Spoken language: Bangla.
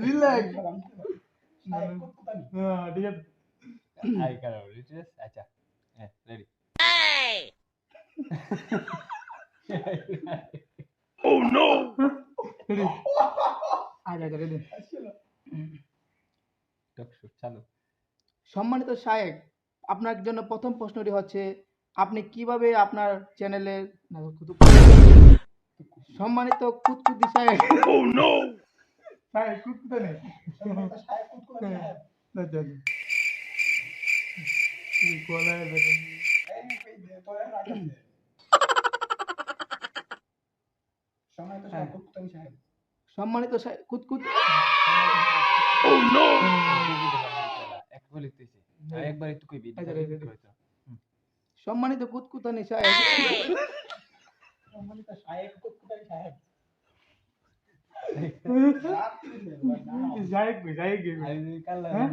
রিল্যাক্স। ঠিক আছে। আই কারো রিটেস আচ্ছা হ্যাঁ রেডি রেডি। আচ্ছা রেডি। টকশো চালু সম্মানিত শায়েক, আপনার জন্য প্রথম প্রশ্নটি হচ্ছে আপনি কিভাবে আপনার চ্যানেলের সম্মানিত কুতকুতি শায়েক শায়েক কুতকুতা নেই আচ্ছা, আচ্ছা। গলায় ব্যথা। হ্যাঁ। সম্মানিত কুতকুত একবার লিখতেছি একবার একটু কইবি আচ্ছা, রেডি, রেডি। হয়তো সম্মানিত কুতকুতানি শায়েক শায়েক শায়েক আমি কাল্লা হ্যাঁ?